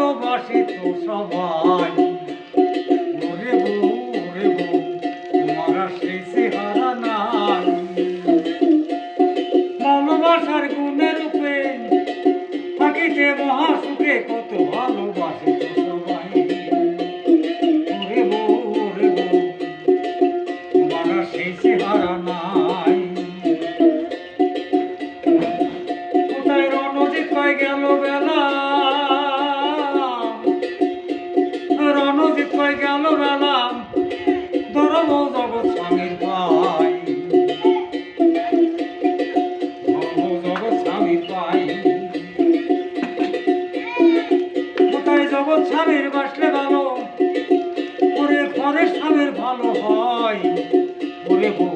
ভালোবাসে তো সবাই। ওরে বউ তোমার আর সেই চেহারা নাই। ভালোবাসার গুণে রূপে থাকিতে মহাসুখে কত ভালোবাসে তো সবাই। ওরে বউ তোমার আর সেই চেহারা নাই। কোথায় রণজিৎ কয় গেল বেলা, রণজিৎ কয় গেল বেলা, ধর্ম জগৎ স্বামীর ভাই, ধর্ম জগৎ স্বামীর ভাই। কোথায় জগৎ স্বামীর বাসলে ভালো, ওরে ঘরের স্বামীর ভালো হয়। ওরে বউ